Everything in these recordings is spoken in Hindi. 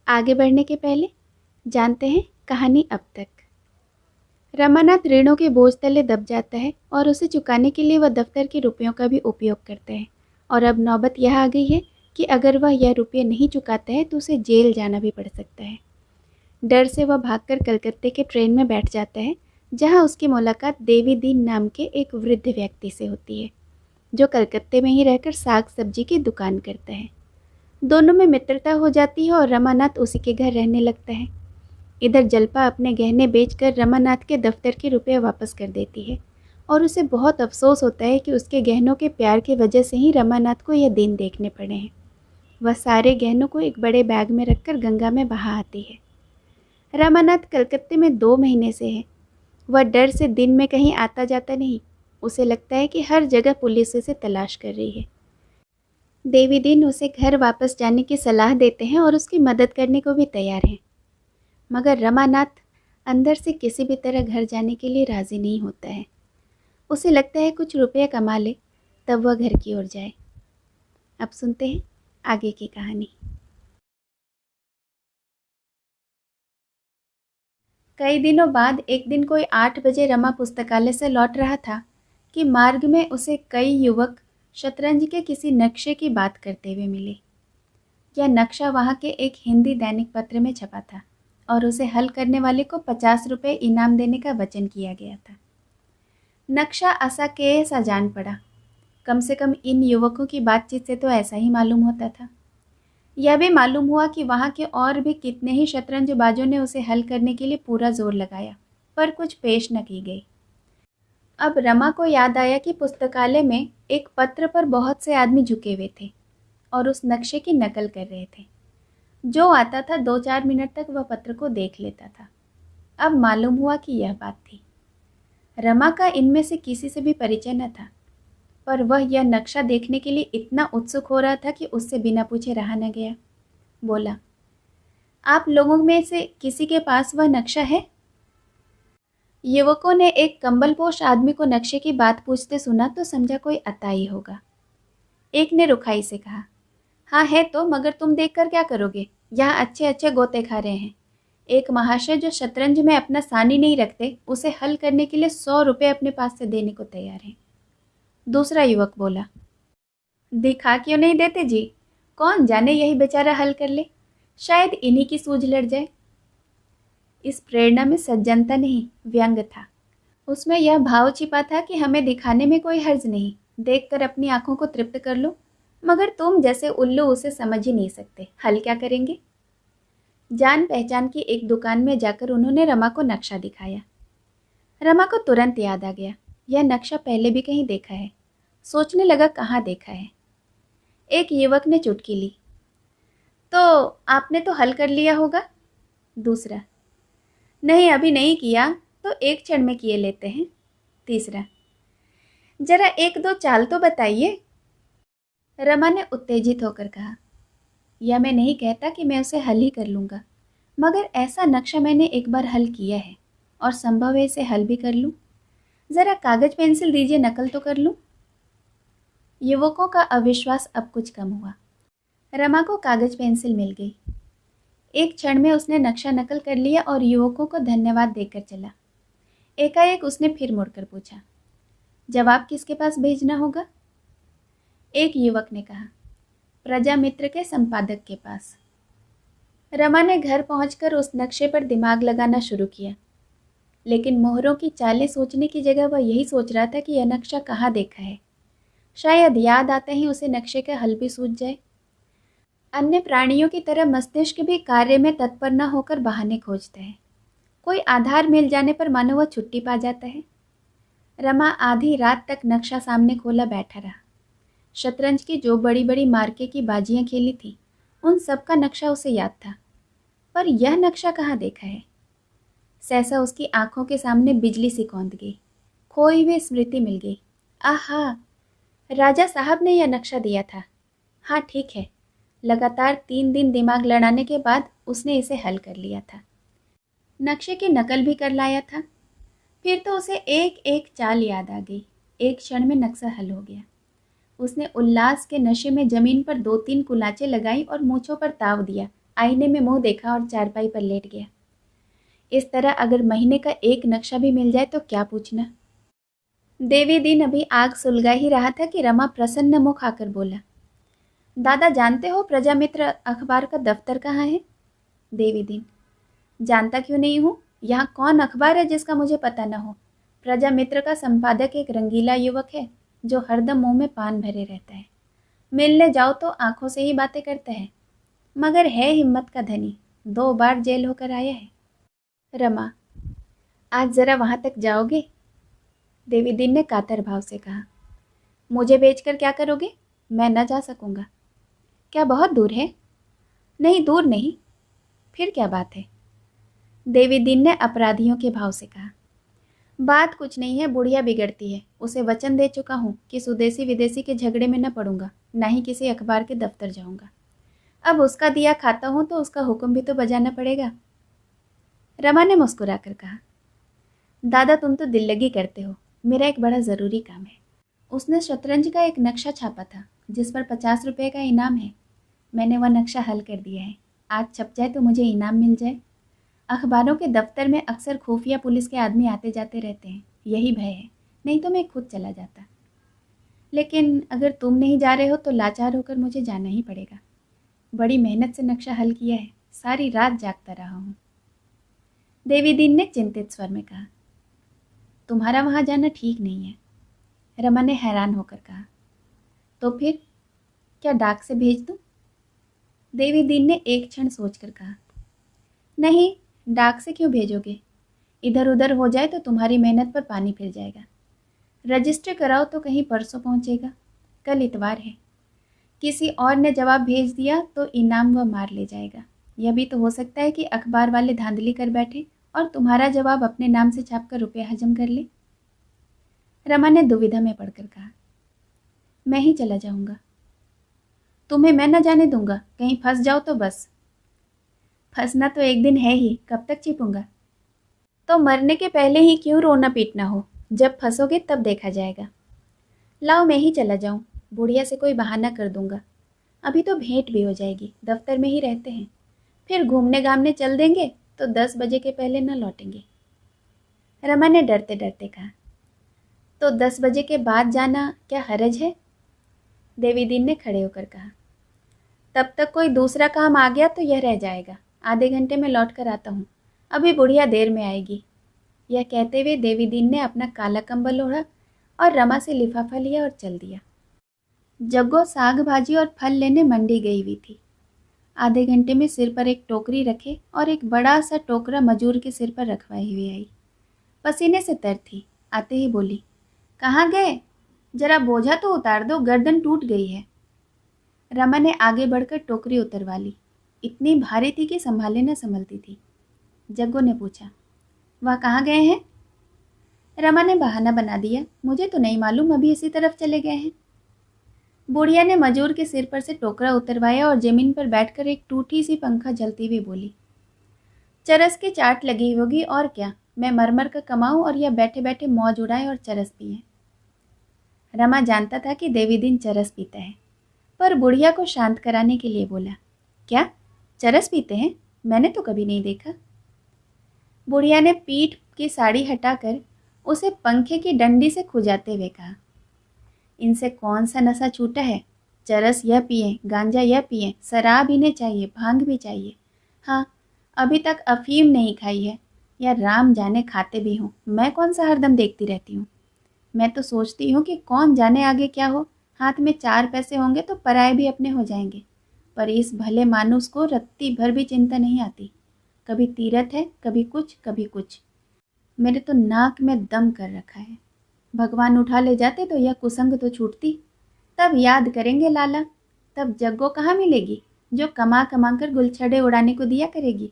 आगे बढ़ने के पहले जानते हैं कहानी अब तक। रमानाथ ऋणों के बोझ तले दब जाता है और उसे चुकाने के लिए वह दफ्तर के रुपयों का भी उपयोग करता है। और अब नौबत यह आ गई है कि अगर वह यह रुपये नहीं चुकाता है तो उसे जेल जाना भी पड़ सकता है। डर से वह भागकर कलकत्ते के ट्रेन में बैठ जाता है, जहां उसकी मुलाकात देवी दीन नाम के एक वृद्ध व्यक्ति से होती है, जो कलकत्ते में ही रहकर साग सब्जी की दुकान करता है। दोनों में मित्रता हो जाती है और रमानाथ उसी के घर रहने लगता है। इधर जल्पा अपने गहने बेचकर रमानाथ के दफ्तर के रुपए वापस कर देती है और उसे बहुत अफसोस होता है कि उसके गहनों के प्यार की वजह से ही रमानाथ को यह दिन देखने पड़े हैं। वह सारे गहनों को एक बड़े बैग में रखकर गंगा में बहा आती है। रमानाथ कलकत्ते में 2 महीने से है। वह डर से दिन में कहीं आता जाता नहीं। उसे लगता है कि हर जगह पुलिस उसे तलाश कर रही है। देवी दीन उसे घर वापस जाने की सलाह देते हैं और उसकी मदद करने को भी तैयार हैं, मगर रमानाथ अंदर से किसी भी तरह घर जाने के लिए राज़ी नहीं होता है। उसे लगता है कुछ रुपये कमा ले तब वह घर की ओर जाए। अब सुनते हैं आगे की कहानी। कई दिनों बाद एक दिन कोई 8 बजे रमा पुस्तकालय से लौट रहा था कि मार्ग में उसे कई युवक शतरंज के किसी नक्शे की बात करते हुए मिले। यह नक्शा वहाँ के एक हिंदी दैनिक पत्र में छपा था और उसे हल करने वाले को 50 रुपये इनाम देने का वचन किया गया था। नक्शा असाकेय सा जान पड़ा। कम से कम इन युवकों की बातचीत से तो ऐसा ही मालूम होता था। यह भी मालूम हुआ कि वहाँ के और भी कितने ही शतरंजबाजों ने उसे हल करने के लिए पूरा जोर लगाया, पर कुछ पेश न की गई। अब रमा को याद आया कि पुस्तकालय में एक पत्र पर बहुत से आदमी झुके हुए थे और उस नक्शे की नकल कर रहे थे। जो आता था 2-4 मिनट तक वह पत्र को देख लेता था। अब मालूम हुआ कि यह बात थी। रमा का इनमें से किसी से भी परिचय न था, पर वह यह नक्शा देखने के लिए इतना उत्सुक हो रहा था कि उससे बिना पूछे रहा न गया। बोला, आप लोगों में से किसी के पास वह नक्शा है? युवकों ने एक कंबलपोश आदमी को नक्शे की बात पूछते सुना तो समझा कोई अताई होगा। एक ने रुखाई से कहा, हाँ है तो, मगर तुम देखकर क्या करोगे? यहाँ अच्छे अच्छे गोते खा रहे हैं। एक महाशय जो शतरंज में अपना सानी नहीं रखते, उसे हल करने के लिए 100 रुपये अपने पास से देने को तैयार हैं। दूसरा युवक बोला, दिखा क्यों नहीं देते जी? कौन जाने यही बेचारा हल कर ले, शायद इन्हीं की सूझ लड़ जाए। इस प्रेरणा में सज्जनता नहीं, व्यंग था। उसमें यह भाव छिपा था कि हमें दिखाने में कोई हर्ज नहीं, देखकर अपनी आंखों को तृप्त कर लो, मगर तुम जैसे उल्लू उसे समझ ही नहीं सकते, हल क्या करेंगे? जान पहचान की एक दुकान में जाकर उन्होंने रमा को नक्शा दिखाया। रमा को तुरंत याद आ गया, यह नक्शा पहले भी कहीं देखा है। सोचने लगा कहाँ देखा है। एक युवक ने चुटकी ली, तो आपने तो हल कर लिया होगा। दूसरा, नहीं अभी नहीं किया, तो एक क्षण में किए लेते हैं। तीसरा, जरा 1-2 चाल तो बताइए। रमा ने उत्तेजित होकर कहा, यह मैं नहीं कहता कि मैं उसे हल ही कर लूँगा, मगर ऐसा नक्शा मैंने एक बार हल किया है और संभव है इसे हल भी कर लूँ। ज़रा कागज़ पेंसिल दीजिए, नकल तो कर लूँ। युवकों का अविश्वास अब कुछ कम हुआ। रमा को कागज़ पेंसिल मिल गई। एक क्षण में उसने नक्शा नकल कर लिया और युवकों को धन्यवाद देकर चला। एकाएक उसने फिर मुड़कर पूछा, जवाब किसके पास भेजना होगा? एक युवक ने कहा, प्रजा मित्र के संपादक के पास। रमा ने घर पहुंचकर उस नक्शे पर दिमाग लगाना शुरू किया, लेकिन मोहरों की चालें सोचने की जगह वह यही सोच रहा था कि यह नक्शा कहाँ देखा है। शायद याद आते ही उसे नक्शे का हल भी सूझ जाए। अन्य प्राणियों की तरह मस्तिष्क भी कार्य में तत्पर न होकर बहाने खोजता है। कोई आधार मिल जाने पर मानो वह छुट्टी पा जाता है। रमा आधी रात तक नक्शा सामने खोला बैठा रहा। शतरंज की जो बड़ी बड़ी मार्के की बाजियां खेली थी, उन सब का नक्शा उसे याद था, पर यह नक्शा कहाँ देखा है? सहसा उसकी आंखों के सामने बिजली सी कौंध गई, खोई हुई स्मृति मिल गई। आहा, राजा साहब ने यह नक्शा दिया था। हाँ ठीक है, लगातार 3 दिन दिमाग लड़ाने के बाद उसने इसे हल कर लिया था। नक्शे की नकल भी कर लाया था। फिर तो उसे एक एक चाल याद आ गई। एक क्षण में नक्शा हल हो गया। उसने उल्लास के नशे में जमीन पर 2-3 कुलाचे लगाई और मूंछों पर ताव दिया। आईने में मुंह देखा और चारपाई पर लेट गया। इस तरह अगर महीने का एक नक्शा भी मिल जाए तो क्या पूछना। देवी दिन अभी आग सुलगा ही रहा था कि रमा प्रसन्न मुख आकर बोला, दादा जानते हो प्रजामित्र अखबार का दफ्तर कहाँ है? देवी दिन, जानता क्यों नहीं हूँ, यहाँ कौन अखबार है जिसका मुझे पता न हो। प्रजामित्र का संपादक एक रंगीला युवक है जो हरदम मुंह में पान भरे रहता है। मिलने जाओ तो आंखों से ही बातें करता है, मगर है हिम्मत का धनी, 2 बार जेल होकर आया है। रमा, आज जरा वहां तक जाओगे? देवी दिन ने कातर भाव से कहा। मुझे भेजकर क्या करोगे? मैं न जा सकूंगा। क्या बहुत दूर है? नहीं, दूर नहीं। फिर क्या बात है? देवी दिन ने अपराधियों के भाव से कहा। बात कुछ नहीं है, बुढ़िया बिगड़ती है। उसे वचन दे चुका हूँ कि स्वदेशी विदेशी के झगड़े में न पड़ूंगा, न ही किसी अखबार के दफ्तर जाऊंगा। अब उसका दिया खाता हूँ तो उसका हुक्म भी तो बजाना पड़ेगा। रमा ने मुस्कुराकर कहा, दादा तुम तो दिल लगी करते हो, मेरा एक बड़ा ज़रूरी काम है। उसने शतरंज का एक नक्शा छापा था जिस पर 50 रुपये का इनाम है। मैंने वह नक्शा हल कर दिया है। आज छप जाए तो मुझे इनाम मिल जाए। अखबारों के दफ्तर में अक्सर खुफिया पुलिस के आदमी आते जाते रहते हैं, यही भय है, नहीं तो मैं खुद चला जाता। लेकिन अगर तुम नहीं जा रहे हो तो लाचार होकर मुझे जाना ही पड़ेगा। बड़ी मेहनत से नक्शा हल किया है, सारी रात जागता रहा हूँ। देवी दिन ने चिंतित स्वर में कहा, तुम्हारा वहाँ जाना ठीक नहीं है। रमा ने हैरान होकर कहा, तो फिर क्या डाक से भेज दूँ? देवी दिन ने एक क्षण सोचकर कहा, नहीं, डाक से क्यों भेजोगे? इधर उधर हो जाए तो तुम्हारी मेहनत पर पानी फिर जाएगा। रजिस्टर कराओ तो कहीं परसों पहुंचेगा, कल इतवार है। किसी और ने जवाब भेज दिया तो इनाम वह मार ले जाएगा। यह भी तो हो सकता है कि अखबार वाले धांधली कर बैठे और तुम्हारा जवाब अपने नाम से छापकर रुपये हजम कर ले। रमा ने दुविधा में पड़कर कहा, मैं ही चला जाऊंगा। तुम्हें मैं न जाने दूंगा, कहीं फंस जाओ तो बस। फंसना तो एक दिन है ही, कब तक छिपूंगा? तो मरने के पहले ही क्यों रोना पीटना हो, जब फंसोगे तब देखा जाएगा। लाओ मैं ही चला जाऊं, बुढ़िया से कोई बहाना कर दूंगा। अभी तो भेंट भी हो जाएगी, दफ्तर में ही रहते हैं। फिर घूमने घामने चल देंगे तो 10 बजे के पहले न लौटेंगे। रमा ने डरते डरते कहा, तो 10 बजे के बाद जाना क्या हरज है? देवी दिन ने खड़े होकर कहा, तब तक कोई दूसरा काम आ गया तो यह रह जाएगा। आधे घंटे में लौट कर आता हूँ, अभी बुढ़िया देर में आएगी। यह कहते हुए देवी दिन ने अपना काला कंबल ओढ़ा और रमा से लिफाफा लिया और चल दिया। जग्गो साग भाजी और फल लेने मंडी गई हुई थी। आधे घंटे में सिर पर एक टोकरी रखे और एक बड़ा सा टोकरा मजूर के सिर पर रखवाई हुई आई। पसीने से तर थी, आते ही बोली, कहाँ गए? जरा बोझा तो उतार दो, गर्दन टूट गई है। रमा ने आगे बढ़कर टोकरी उतरवा ली। इतनी भारी थी कि संभाले न संभलती थी। जग्गो ने पूछा, वह कहाँ गए हैं? रमा ने बहाना बना दिया, मुझे तो नहीं मालूम, अभी इसी तरफ चले गए हैं। बुढ़िया ने मजूर के सिर पर से टोकरा उतरवाया और जमीन पर बैठकर एक टूटी सी पंखा जलती हुई बोली, चरस की चाट लगी होगी और क्या, मैं मरमर का कमाऊं और यह बैठे बैठे मौज उड़ाए और चरस पिए। रमा जानता था कि देवी दिन चरस पीता है, पर बुढ़िया को शांत कराने के लिए बोला, क्या चरस पीते हैं? मैंने तो कभी नहीं देखा। बुढ़िया ने पीठ की साड़ी हटाकर उसे पंखे की डंडी से खुजाते हुए कहा, इनसे कौन सा नशा छूटा है? चरस यह पिए, गांजा यह पिए, शराब इन्हें चाहिए, भांग भी चाहिए। हाँ, अभी तक अफीम नहीं खाई है, या राम जाने खाते भी हों, मैं कौन सा हरदम देखती रहती हूँ। मैं तो सोचती हूँ कि कौन जाने आगे क्या हो, हाथ में 4 पैसे होंगे तो पराए भी अपने हो जाएंगे। पर इस भले मानुस को रत्ती भर भी चिंता नहीं आती। कभी तीरथ है, कभी कुछ कभी कुछ। मेरे तो नाक में दम कर रखा है। भगवान उठा ले जाते तो यह कुसंग तो छूटती। तब याद करेंगे लाला, तब जग्गो कहाँ मिलेगी जो कमा कमा कर गुलछड़े उड़ाने को दिया करेगी।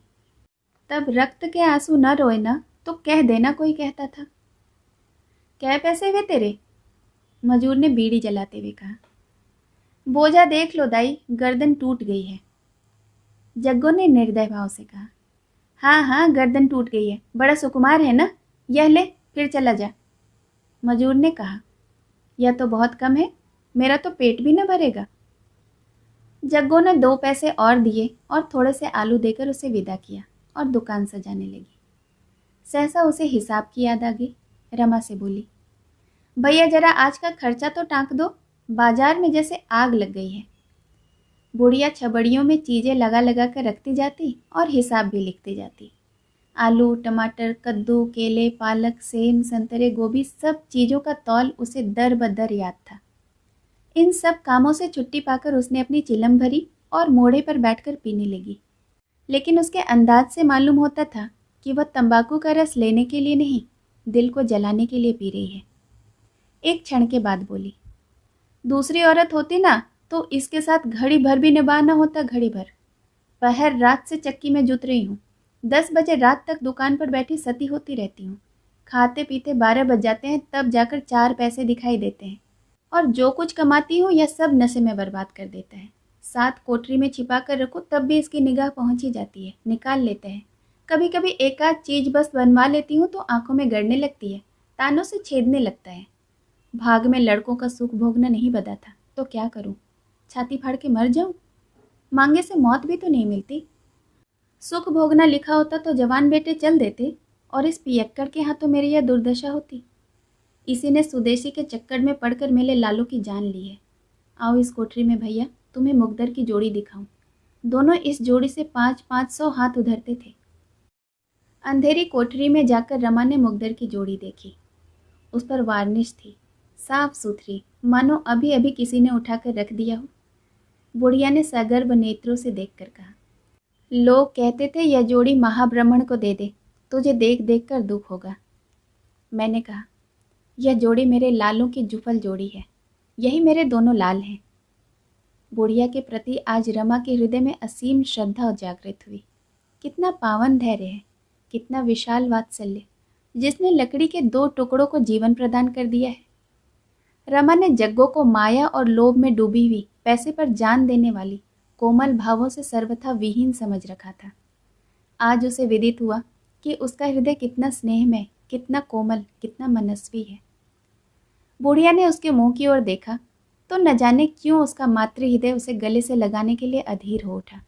तब रक्त के आंसू न रोए ना तो कह देना कोई कहता था। क्या पैसे हुए तेरे? मजूर ने बीड़ी जलाते हुए कहा। बोझा देख लो दाई, गर्दन टूट गई है। जग्गो ने निर्दय भाव से कहा। हाँ हाँ, गर्दन टूट गई है, बड़ा सुकुमार है ना, यह ले फिर चला जा। मजूर ने कहा, यह तो बहुत कम है, मेरा तो पेट भी न भरेगा। जग्गू ने 2 पैसे और दिए और थोड़े से आलू देकर उसे विदा किया और दुकान सजाने लगी। सहसा उसे हिसाब की याद आ गई। रमा से बोली, भैया जरा आज का खर्चा तो टाँक दो, बाजार में जैसे आग लग गई है। बुढ़िया छबड़ियों में चीज़ें लगा लगा कर रखती जाती और हिसाब भी लिखती जाती। आलू, टमाटर, कद्दू, केले, पालक, सेम, संतरे, गोभी, सब चीज़ों का तौल उसे दर बदर याद था। इन सब कामों से छुट्टी पाकर उसने अपनी चिलम भरी और मोड़े पर बैठकर पीने लगी। लेकिन उसके अंदाज से मालूम होता था कि वह तंबाकू का रस लेने के लिए नहीं, दिल को जलाने के लिए पी रही है। एक क्षण के बाद बोली, दूसरी औरत होती ना तो इसके साथ घड़ी भर भी निभाना होता, घड़ी भर। पहर रात से चक्की में जुत रही हूँ, 10 बजे रात तक दुकान पर बैठी सती होती रहती हूँ। खाते पीते 12 बज जाते हैं, तब जाकर 4 पैसे दिखाई देते हैं, और जो कुछ कमाती हूँ यह सब नशे में बर्बाद कर देता है। साथ कोठरी में छिपा कर रखो तब भी इसकी निगाह पहुँच ही जाती है, निकाल लेते हैं। कभी कभी एक आध चीज बस बनवा लेती हूँ तो आंखों में गड़ने लगती है, तानों से छेदने लगता है। भाग में लड़कों का सुख भोगना नहीं बदा था, तो क्या करूँ? छाती फाड़ के मर जाऊँ? मांगे से मौत भी तो नहीं मिलती। सुख भोगना लिखा होता तो जवान बेटे चल देते, और इस पियक्कड़ के हाथों मेरी यह दुर्दशा होती। इसी ने स्वदेशी के चक्कर में पड़कर मेरे लालू की जान ली है। आओ इस कोठरी में भैया, तुम्हें मुकद्दर की जोड़ी दिखाऊं। दोनों इस जोड़ी से 500-500 हाथ उधरते थे। अंधेरी कोठरी में जाकर रमा ने मुकद्दर की जोड़ी देखी। उस पर वार्निश थी, साफ सुथरी, मानो अभी अभी किसी ने उठाकर रख दिया हो। बुढ़िया ने सगर्भ नेत्रों से देखकर कहा, लोग कहते थे यह जोड़ी महाब्राह्मण को दे दे, तुझे देख देख कर दुख होगा। मैंने कहा, यह जोड़ी मेरे लालों की जुफल जोड़ी है, यही मेरे दोनों लाल हैं। बुढ़िया के प्रति आज रमा के हृदय में असीम श्रद्धा जागृत हुई। कितना पावन धैर्य है, कितना विशाल वात्सल्य, जिसने लकड़ी के 2 टुकड़ों को जीवन प्रदान कर दिया है। रमा ने जग्गो को माया और लोभ में डूबी हुई, पैसे पर जान देने वाली, कोमल भावों से सर्वथा विहीन समझ रखा था। आज उसे विदित हुआ कि उसका हृदय कितना स्नेहमय, कितना कोमल, कितना मनस्वी है। बुढ़िया ने उसके मुंह की ओर देखा तो न जाने क्यों उसका मातृ हृदय उसे गले से लगाने के लिए अधीर हो उठा।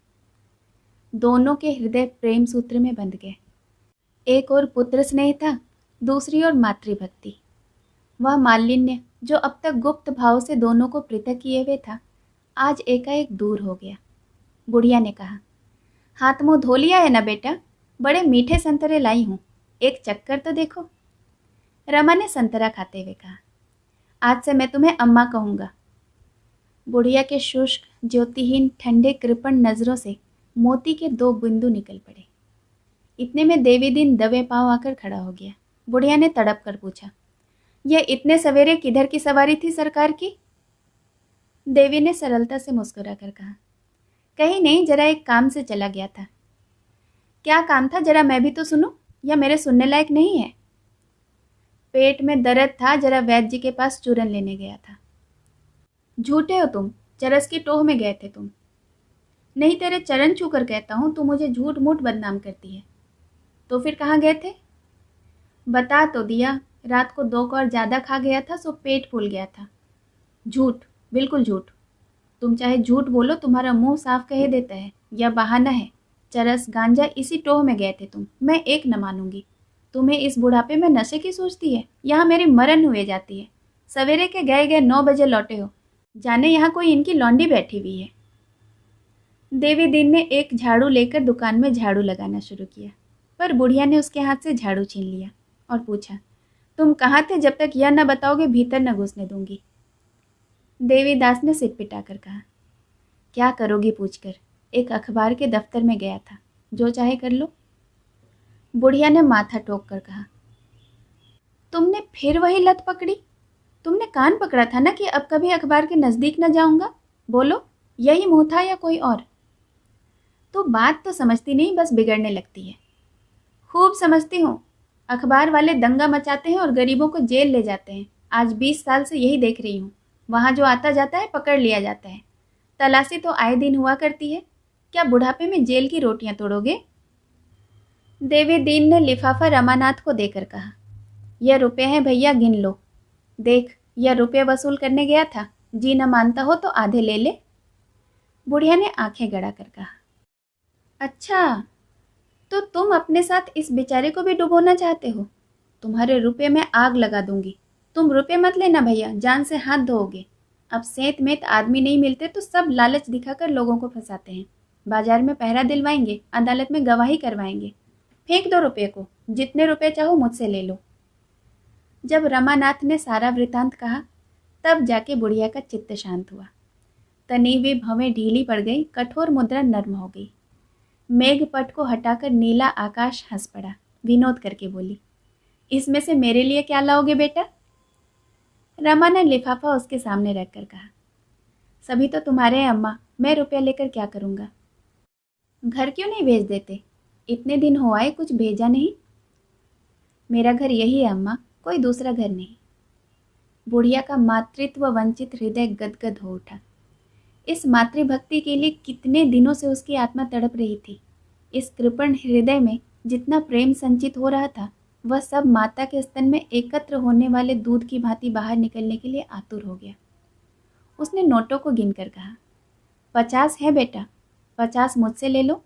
दोनों के हृदय प्रेम सूत्र में बंध गए। एक और पुत्र स्नेह था, दूसरी ओर मातृभक्ति। वह मालिन्य जो अब तक गुप्त भाव से दोनों को पृथक किए हुए था, आज एकाएक दूर हो गया। बुढ़िया ने कहा, हाथ मुंह धो लिया है ना बेटा? बड़े मीठे संतरे लाई हूँ, एक चक्कर तो देखो। रमा ने संतरा खाते हुए कहा, आज से मैं तुम्हें अम्मा कहूँगा। बुढ़िया के शुष्क, ज्योतिहीन, ठंडे कृपण नजरों से मोती के 2 बिंदु निकल पड़े। इतने में देवी दिन दबे पांव आकर खड़ा हो गया। बुढ़िया ने तड़प कर पूछा, यह इतने सवेरे किधर की सवारी थी सरकार की? देवी ने सरलता से मुस्कुरा कर कहा, कहीं नहीं, जरा एक काम से चला गया था। क्या काम था, जरा मैं भी तो सुनूं, या मेरे सुनने लायक नहीं है? पेट में दर्द था, जरा वैद्य जी के पास चूरन लेने गया था। झूठे हो तुम, चरस की टोह में गए थे तुम। नहीं, तेरे चरण छूकर कहता हूँ, तू मुझे झूठ मूठ बदनाम करती है। तो फिर कहाँ गए थे? बता तो दिया, रात को 2 कौर ज़्यादा खा गया था, सो पेट फूल गया था। झूठ, बिल्कुल झूठ। तुम चाहे झूठ बोलो, तुम्हारा मुंह साफ कह देता है, यह बहाना है। चरस, गांजा, इसी टोह में गए थे तुम, मैं एक न मानूंगी। तुम्हें इस बुढ़ापे में नशे की सोचती है? यहाँ मेरी मरण हुए जाती है। सवेरे के गए 9 बजे लौटे हो, जाने यहाँ कोई इनकी लौंडी बैठी हुई है। देवी दीन ने एक झाड़ू लेकर दुकान में झाड़ू लगाना शुरू किया, पर बुढ़िया ने उसके हाथ से झाड़ू छीन लिया और पूछा, तुम कहाँ थे? जब तक यह न बताओगे भीतर न घुसने दूंगी। देवीदास ने सिर पिटाकर कहा, क्या करोगी पूछकर? एक अखबार के दफ्तर में गया था, जो चाहे कर लो। बुढ़िया ने माथा टोक कर कहा, तुमने फिर वही लत पकड़ी? तुमने कान पकड़ा था ना कि अब कभी अखबार के नज़दीक न जाऊंगा। बोलो, यही मुंह था या कोई और? तो बात तो समझती नहीं, बस बिगड़ने लगती है। खूब समझती हूँ। अखबार वाले दंगा मचाते हैं और गरीबों को जेल ले जाते हैं। आज 20 साल से यही देख रही हूँ। वहाँ जो आता जाता है पकड़ लिया जाता है। तलाशी तो आए दिन हुआ करती है। क्या बुढ़ापे में जेल की रोटियां तोड़ोगे? देवी दीन ने लिफाफा रमानाथ को देकर कहा, यह रुपये हैं भैया, गिन लो। देख, यह रुपये वसूल करने गया था, जी न मानता हो तो आधे ले ले। बुढ़िया ने आंखें गड़ा कर कहा। अच्छा, तो तुम अपने साथ इस बेचारे को भी डुबोना चाहते हो? तुम्हारे रुपये में आग लगा दूंगी। तुम रुपये मत लेना भैया, जान से हाथ धोओगे। अब सेंत मेंत आदमी नहीं मिलते तो सब लालच दिखाकर लोगों को फंसाते हैं। बाजार में पहरा दिलवाएंगे, अदालत में गवाही करवाएंगे। फेंक दो रुपये को, जितने रुपये चाहो मुझसे ले लो। जब रमानाथ ने सारा वृतांत कहा तब जाके बुढ़िया का चित्त शांत हुआ। तनी हुई भवें ढीली पड़ गई, कठोर मुद्रा नर्म हो गई। मेघपट को हटाकर नीला आकाश हंस पड़ा, विनोद करके बोली, इसमें से मेरे लिए क्या लाओगे बेटा? रमा ने लिफाफा उसके सामने रखकर कहा, सभी तो तुम्हारे हैं अम्मा, मैं रुपया लेकर क्या करूँगा? घर क्यों नहीं भेज देते? इतने दिन हो आए, कुछ भेजा नहीं। मेरा घर यही है अम्मा, कोई दूसरा घर नहीं। बुढ़िया का मातृत्व वंचित हृदय गदगद हो उठा। इस मातृभक्ति के लिए कितने दिनों से उसकी आत्मा तड़प रही थी। इस कृपण हृदय में जितना प्रेम संचित हो रहा था, वह सब माता के स्तन में एकत्र होने वाले दूध की भांति बाहर निकलने के लिए आतुर हो गया। उसने नोटों को गिनकर कहा, 50 है बेटा, 50 मुझसे ले लो।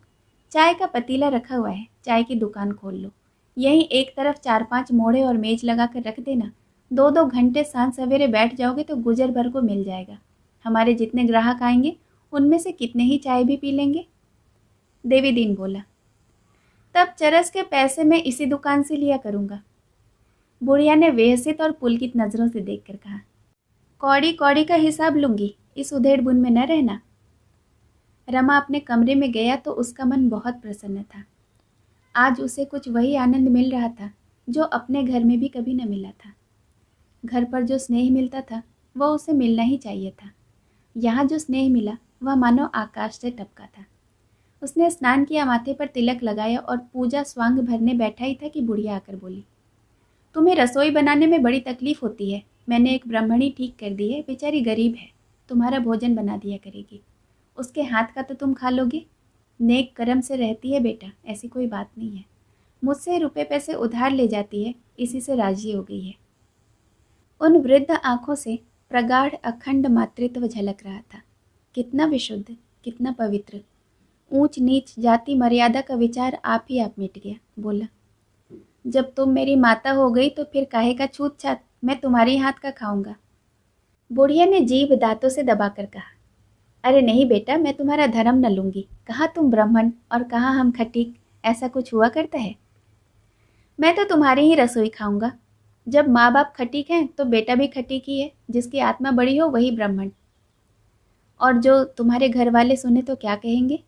चाय का पतीला रखा हुआ है, चाय की दुकान खोल लो। यहीं एक तरफ 4-5 मोड़े और मेज लगा कर रख देना। 2-2 घंटे सांझ सवेरे बैठ जाओगे तो गुजर भर को मिल जाएगा। हमारे जितने ग्राहक आएंगे उनमें से कितने ही चाय भी पी लेंगे। देवी दीन बोला, तब चरस के पैसे मैं इसी दुकान से लिया करूँगा। बुढ़िया ने व्यसित और पुलकित नज़रों से देखकर कहा, कौड़ी कौड़ी का हिसाब लूँगी, इस उधेड़ बुन में न रहना। रमा अपने कमरे में गया तो उसका मन बहुत प्रसन्न था। आज उसे कुछ वही आनंद मिल रहा था जो अपने घर में भी कभी न मिला था। घर पर जो स्नेह मिलता था वह उसे मिलना ही चाहिए था। यहाँ जो स्नेह मिला वह मानो आकाश से टपका था। उसने स्नान किया, माथे पर तिलक लगाया और पूजा स्वांग भरने बैठा ही था कि बुढ़िया आकर बोली, तुम्हें रसोई बनाने में बड़ी तकलीफ होती है। मैंने एक ब्राह्मणी ठीक कर दी है, बेचारी गरीब है, तुम्हारा भोजन बना दिया करेगी। उसके हाथ का तो तुम खा लोगे। नेक कर्म से रहती है बेटा, ऐसी कोई बात नहीं है। मुझसे रुपए पैसे उधार ले जाती है, इसी से राजी हो गई है। उन वृद्ध आंखों से प्रगाढ़ अखंड मातृत्व झलक रहा था। कितना विशुद्ध, कितना पवित्र। ऊंच नीच जाति मर्यादा का विचार आप ही आप मिट गया। बोला, जब तुम मेरी माता हो गई तो फिर काहे का छूत छात, मैं तुम्हारी हाथ का खाऊंगा। बुढ़िया ने जीभ दांतों से दबाकर कहा, अरे नहीं बेटा, मैं तुम्हारा धर्म न लूंगी। कहाँ तुम ब्राह्मण और कहाँ हम खटीक, ऐसा कुछ हुआ करता है? मैं तो तुम्हारी ही रसोई खाऊंगा। जब माँ बाप खटीक हैं तो बेटा भी खटीक ही है। जिसकी आत्मा बड़ी हो वही ब्राह्मण। और जो तुम्हारे घर वाले सुने तो क्या कहेंगे?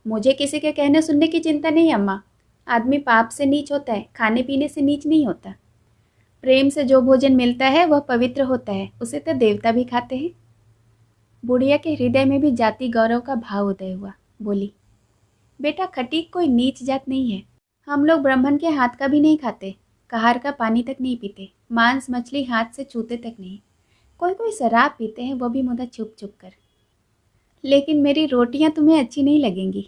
मुझे किसी के कहने सुनने की चिंता नहीं अम्मा। आदमी पाप से नीच होता है, खाने पीने से नीच नहीं होता। प्रेम से जो भोजन मिलता है वह पवित्र होता है, उसे तो देवता भी खाते हैं। बुढ़िया के हृदय में भी जाति गौरव का भाव उदय हुआ। बोली, बेटा खटीक कोई नीच जात नहीं है। हम लोग ब्राह्मण के हाथ का भी नहीं खाते, कहार का पानी तक नहीं पीते, मांस मछली हाथ से छूते तक नहीं। कोई कोई शराब पीते हैं, वो भी मुदा छुप छुप कर। लेकिन मेरी रोटियां तुम्हें अच्छी नहीं लगेंगी,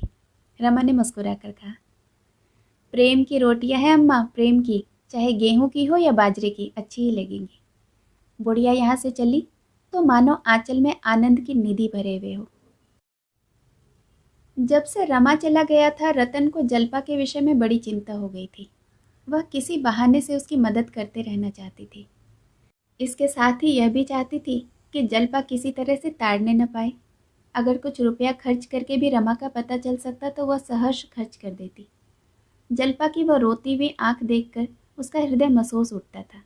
रमा ने मुस्कुरा कर कहा। प्रेम की रोटियां हैं अम्मा, प्रेम की, चाहे गेहूं की हो या बाजरे की, अच्छी ही लगेंगी। बुढ़िया यहाँ से चली तो मानो आंचल में आनंद की निधि भरे हुए हो। जब से रमा चला गया था, रतन को जल्पा के विषय में बड़ी चिंता हो गई थी। वह किसी बहाने से उसकी मदद करते रहना चाहती थी। इसके साथ ही यह भी चाहती थी कि जल्पा किसी तरह से ताड़ने न पाए। अगर कुछ रुपया खर्च करके भी रमा का पता चल सकता तो वह सहर्ष खर्च कर देती। जल्पा की वह रोती हुई आंख देखकर उसका हृदय महसूस उठता था।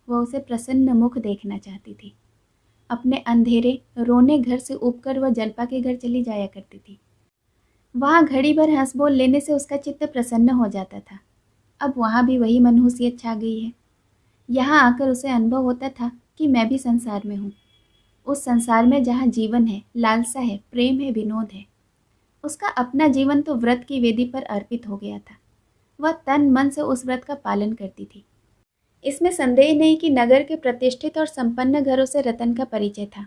वह उसे प्रसन्न मुख देखना चाहती थी। अपने अंधेरे रोने घर से उबकर वह जल्पा के घर चली जाया करती थी। वहाँ घड़ी भर हंस बोल लेने से उसका चित्त प्रसन्न हो जाता था। अब वहाँ भी वही मनहूसियत छा गई है। यहाँ आकर उसे अनुभव होता था कि मैं भी संसार में हूँ। उस संसार में जहाँ जीवन है, लालसा है, प्रेम है, विनोद है। उसका अपना जीवन तो व्रत की वेदी पर अर्पित हो गया था। वह तन मन से उस व्रत का पालन करती थी। इसमें संदेह नहीं कि नगर के प्रतिष्ठित और संपन्न घरों से रतन का परिचय था।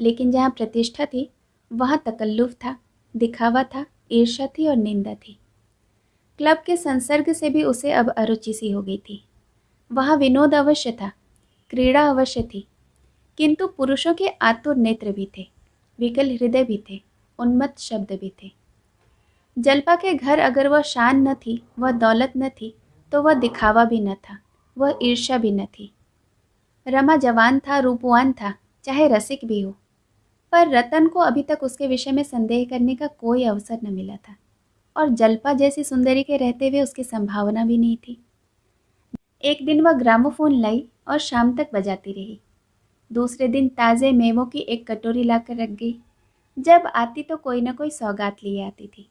लेकिन जहाँ प्रतिष्ठा थी वहाँ तकल्लुफ था, दिखावा था, ईर्ष्या थी और निंदा थी। क्लब के संसर्ग से भी उसे अब अरुचि सी हो गई थी। वहाँ विनोद अवश्य था, क्रीड़ा अवश्य थी, किंतु पुरुषों के आतुर नेत्र भी थे, विकल हृदय भी थे, उन्मत्त शब्द भी थे। जल्पा के घर अगर वह शान न थी, वह दौलत न थी, तो वह दिखावा भी न था, वह ईर्ष्या भी न थी। रमा जवान था, रूपवान था, चाहे रसिक भी हो, पर रतन को अभी तक उसके विषय में संदेह करने का कोई अवसर न मिला था, और जल्पा जैसी सुंदरी के रहते हुए उसकी संभावना भी नहीं थी। एक दिन वह ग्रामोफोन लाई और शाम तक बजाती रही। दूसरे दिन ताज़े मेवों की एक कटोरी लाकर रख गई। जब आती तो कोई न कोई सौगात लिए आती थी।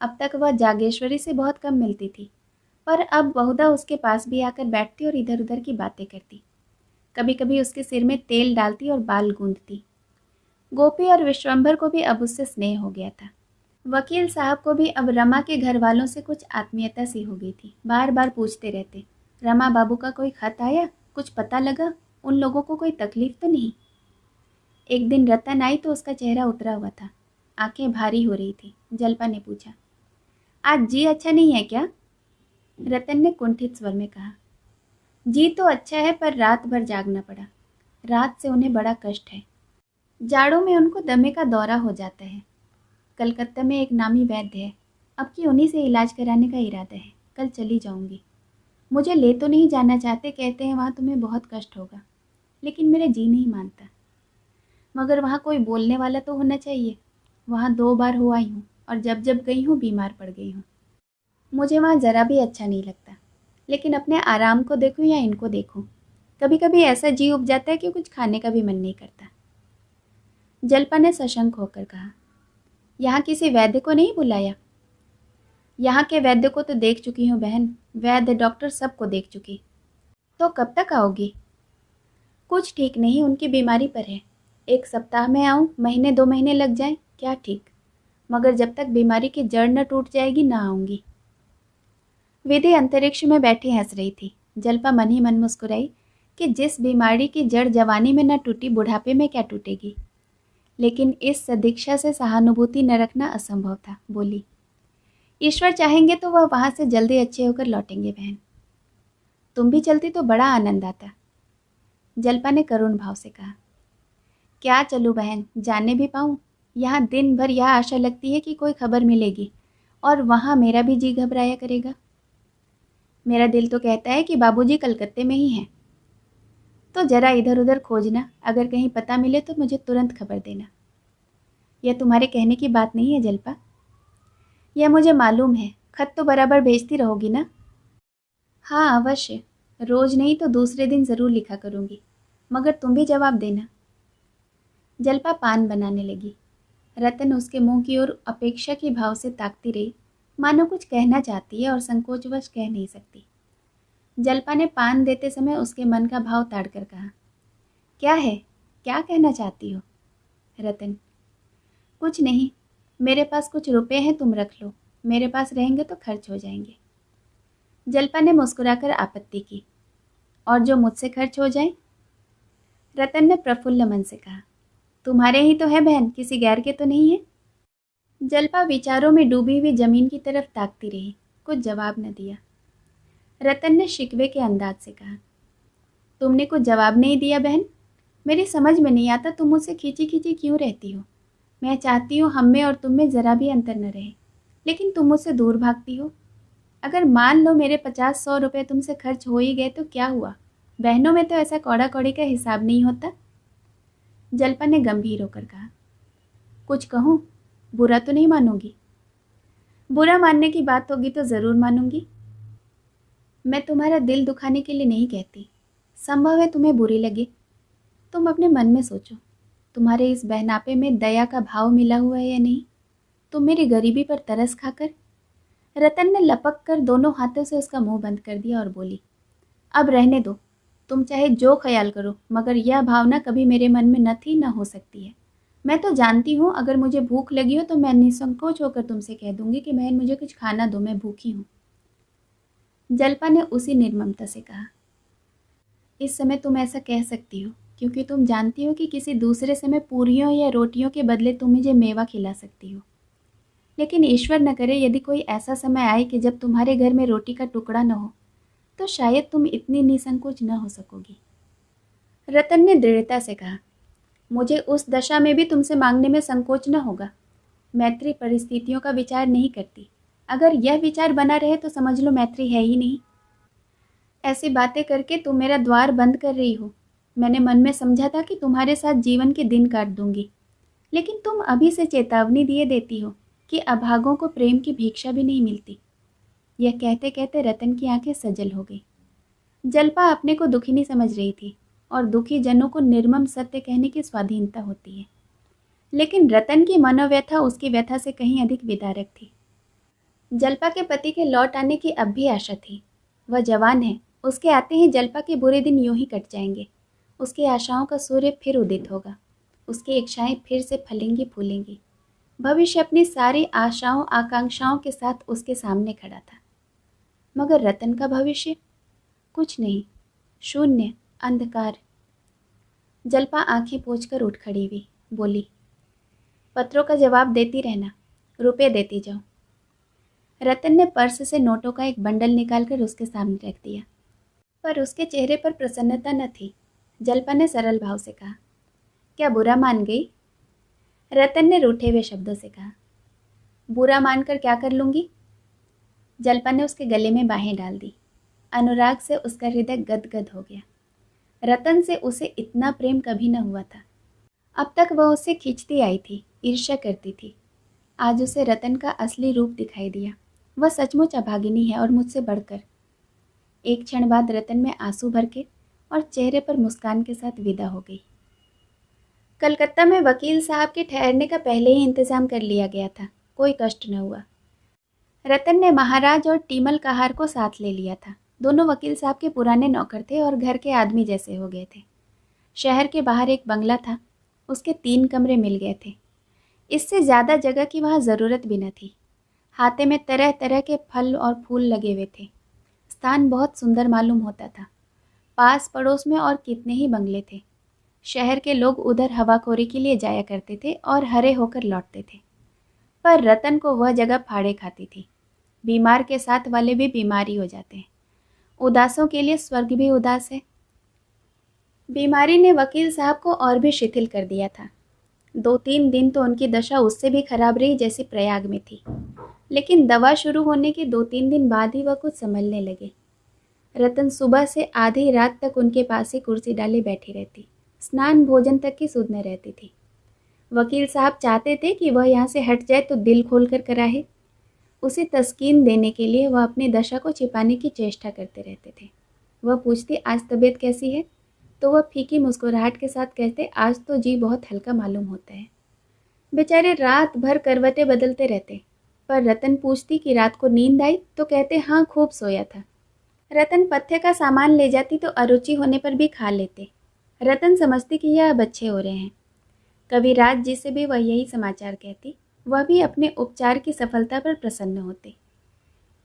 अब तक वह जागेश्वरी से बहुत कम मिलती थी, पर अब बहुधा उसके पास भी आकर बैठती और इधर उधर की बातें करती। कभी कभी उसके सिर में तेल डालती और बाल गूंथती। गोपी और विश्वंभर को भी अब उससे स्नेह हो गया था। वकील साहब को भी अब रमा के घर वालों से कुछ आत्मीयता सी हो गई थी। बार बार पूछते रहते, रमा बाबू का कोई खत आया, कुछ पता लगा, उन लोगों को कोई तकलीफ तो नहीं। एक दिन रतन आई तो उसका चेहरा उतरा हुआ था, आंखें भारी हो रही थी। जल्पा ने पूछा, आज जी अच्छा नहीं है क्या? रतन ने कुंठित स्वर में कहा, जी तो अच्छा है, पर रात भर जागना पड़ा। रात से उन्हें बड़ा कष्ट है। जाड़ों में उनको दमे का दौरा हो जाता है। कलकत्ता में एक नामी वैद्य है, अब की उन्हीं से इलाज कराने का इरादा है। कल चली जाऊंगी। मुझे ले तो नहीं जाना चाहते, कहते हैं वहाँ तुम्हें बहुत कष्ट होगा, लेकिन मेरा जी नहीं मानता। मगर वहाँ कोई बोलने वाला तो होना चाहिए। वहाँ 2 बार हो आई हूँ, और जब जब गई हूँ बीमार पड़ गई हूँ। मुझे वहाँ ज़रा भी अच्छा नहीं लगता, लेकिन अपने आराम को देखूँ या इनको देखूँ, कभी कभी ऐसा जी उब जाता है कि कुछ खाने का भी मन नहीं करता। जल्पा ने सशंक होकर कहा, यहाँ किसी वैद्य को नहीं बुलाया? यहाँ के वैद्य को तो देख चुकी हूँ बहन, वैद्य डॉक्टर सबको देख चुकी। तो कब तक आओगी? कुछ ठीक नहीं, उनकी बीमारी पर है। 1 सप्ताह में आऊँ, महीने 2 महीने लग जाएं, क्या ठीक, मगर जब तक बीमारी की जड़ न टूट जाएगी ना आऊँगी। विधि अंतरिक्ष में बैठी हंस रही थी। जल्पा मन ही मन मुस्कुराई कि जिस बीमारी की जड़ जवानी में न टूटी, बुढ़ापे में क्या टूटेगी। लेकिन इस सदीक्षा से सहानुभूति न रखना असंभव था। बोली, ईश्वर चाहेंगे तो वह वहाँ से जल्दी अच्छे होकर लौटेंगे बहन। तुम भी चलती तो बड़ा आनंद आता। जल्पा ने करुण भाव से कहा, क्या चलूँ बहन, जाने भी पाऊँ? यहाँ दिन भर यह आशा लगती है कि कोई खबर मिलेगी, और वहाँ मेरा भी जी घबराया करेगा। मेरा दिल तो कहता है कि बाबूजी कलकत्ते में ही हैं। तो जरा इधर उधर खोजना, अगर कहीं पता मिले तो मुझे तुरंत खबर देना। यह तुम्हारे कहने की बात नहीं है जल्पा, यह मुझे मालूम है। खत तो बराबर भेजती रहोगी ना? हाँ अवश्य, रोज नहीं तो दूसरे दिन ज़रूर लिखा करूँगी, मगर तुम भी जवाब देना। जल्पा पान बनाने लगी। रतन उसके मुंह की ओर अपेक्षा के भाव से ताकती रही, मानो कुछ कहना चाहती है और संकोचवश कह नहीं सकती। जल्पा ने पान देते समय उसके मन का भाव ताड़कर कहा, क्या है, क्या कहना चाहती हो? रतन, कुछ नहीं, मेरे पास कुछ रुपए हैं, तुम रख लो, मेरे पास रहेंगे तो खर्च हो जाएंगे। जल्पा ने मुस्कुराकर आपत्ति की, और जो मुझसे खर्च हो जाए? रतन ने प्रफुल्ल मन से कहा, तुम्हारे ही तो है बहन, किसी गैर के तो नहीं है। जल्पा विचारों में डूबी हुई जमीन की तरफ ताकती रही, कुछ जवाब न दिया। रतन ने शिकवे के अंदाज से कहा, तुमने कुछ जवाब नहीं दिया बहन? मेरी समझ में नहीं आता तुम मुझसे खींची खींची क्यों रहती हो। मैं चाहती हूँ हम में और तुम में ज़रा भी अंतर न रहे, लेकिन तुम मुझसे दूर भागती हो। अगर मान लो मेरे 50-100 रुपये तुमसे खर्च हो ही गए तो क्या हुआ? बहनों में तो ऐसा कौड़ा कौड़ी का हिसाब नहीं होता। जल्पा ने गंभीर होकर कहा, कुछ कहूँ? बुरा तो नहीं मानोगी? बुरा मानने की बात होगी तो ज़रूर मानूंगी। मैं तुम्हारा दिल दुखाने के लिए नहीं कहती, संभव है तुम्हें बुरी लगे। तुम अपने मन में सोचो, तुम्हारे इस बहनापे में दया का भाव मिला हुआ है या नहीं? तुम मेरी गरीबी पर तरस खाकर। रतन ने लपक कर दोनों हाथों से उसका मुंह बंद कर दिया और बोली, अब रहने दो, तुम चाहे जो ख्याल करो, मगर यह भावना कभी मेरे मन में न थी, न हो सकती है। मैं तो जानती हूँ, अगर मुझे भूख लगी हो तो मैं निसंकोच होकर तुमसे कह दूंगी कि बहन मुझे कुछ खाना दो, मैं भूखी हूँ। जल्पा ने उसी निर्ममता से कहा, इस समय तुम ऐसा कह सकती हो क्योंकि तुम जानती हो कि किसी दूसरे समय पूरियों या रोटियों के बदले तुम मुझे मेवा खिला सकती हो, लेकिन ईश्वर न करे यदि कोई ऐसा समय आए कि जब तुम्हारे घर में रोटी का टुकड़ा न हो, तो शायद तुम इतनी निसंकोच न हो सकोगी। रतन ने दृढ़ता से कहा, मुझे उस दशा में भी तुमसे मांगने में संकोच न होगा, मैत्री परिस्थितियों का विचार नहीं करती। अगर यह विचार बना रहे तो समझ लो मैत्री है ही नहीं। ऐसी बातें करके तुम मेरा द्वार बंद कर रही हो। मैंने मन में समझा था कि तुम्हारे साथ जीवन के दिन काट दूंगी, लेकिन तुम अभी से चेतावनी दिए देती हो कि अभागों को प्रेम की भिक्षा भी नहीं मिलती। यह कहते कहते रतन की आंखें सजल हो गई। जल्पा अपने को दुखी नहीं समझ रही थी और दुखी जनों को निर्मम सत्य कहने की स्वाधीनता होती है, लेकिन रतन की मनोव्यथा उसकी व्यथा से कहीं अधिक विदारक थी। जल्पा के पति के लौट आने की अब भी आशा थी। वह जवान है, उसके आते ही जल्पा के बुरे दिन यूं ही कट जाएंगे। उसकी आशाओं का सूर्य फिर उदित होगा, उसकी इच्छाएं फिर से फलेंगी फूलेंगी। भविष्य अपनी सारी आशाओं आकांक्षाओं के साथ उसके सामने खड़ा था। मगर रतन का भविष्य कुछ नहीं, शून्य, अंधकार। जल्पा आंखें पोंछकर उठ खड़ी हुई, बोली, पत्रों का जवाब देती रहना, रुपए देती जाओ। रतन ने पर्स से नोटों का एक बंडल निकालकर उसके सामने रख दिया, पर उसके चेहरे पर प्रसन्नता न थी। जल्पा ने सरल भाव से कहा, क्या बुरा मान गई? रतन ने रूठे हुए शब्दों से कहा, बुरा मानकर क्या कर लूंगी? जल्पा ने उसके गले में बाहें डाल दी। अनुराग से उसका हृदय गदगद हो गया। रतन से उसे इतना प्रेम कभी न हुआ था। अब तक वह उसे खींचती आई थी, ईर्ष्या करती थी। आज उसे रतन का असली रूप दिखाई दिया। वह सचमुच अभागिनी है और मुझसे बढ़कर। एक क्षण बाद रतन में आंसू भर के और चेहरे पर मुस्कान के साथ विदा हो गई। कलकत्ता में वकील साहब के ठहरने का पहले ही इंतजाम कर लिया गया था, कोई कष्ट न हुआ। रतन ने महाराज और टीमल कहार को साथ ले लिया था। दोनों वकील साहब के पुराने नौकर थे और घर के आदमी जैसे हो गए थे। शहर के बाहर एक बंगला था, उसके 3 कमरे मिल गए थे। इससे ज़्यादा जगह की वहाँ ज़रूरत भी न थी। हाथे में तरह तरह के फल और फूल लगे हुए थे। स्थान बहुत सुंदर मालूम होता था। पास पड़ोस में और कितने ही बंगले थे। शहर के लोग उधर हवाखोरी के लिए जाया करते थे और हरे होकर लौटते थे। पर रतन को वह जगह फाड़े खाती थी। बीमार के साथ वाले भी बीमारी हो जाते हैं। उदासों के लिए स्वर्ग भी उदास है। बीमारी ने वकील साहब को और भी शिथिल कर दिया था। 2-3 दिन तो उनकी दशा उससे भी खराब रही जैसी प्रयाग में थी, लेकिन दवा शुरू होने के 2-3 दिन बाद ही वह कुछ संभलने लगे। रतन सुबह से आधी रात तक उनके पास ही कुर्सी डाले बैठी रहती। स्नान भोजन तक की सुध न रहती थी। वकील साहब चाहते थे कि वह यहाँ से हट जाए तो दिल खोलकर कराहे। उसे तस्कीन देने के लिए वह अपनी दशा को छिपाने की चेष्टा करते रहते थे। वह पूछती, आज तबीयत कैसी है? तो वह फीकी मुस्कुराहट के साथ कहते, आज तो जी बहुत हल्का मालूम होता है। बेचारे रात भर करवटें बदलते रहते। पर रतन पूछती कि रात को नींद आई? तो कहते, हाँ खूब सोया था। रतन पथ्य का सामान ले जाती तो अरुचि होने पर भी खा लेते। रतन समझती कि यह अब अच्छे हो रहे हैं। कविराज जी से भी वह यही समाचार कहती। वह भी अपने उपचार की सफलता पर प्रसन्न होते।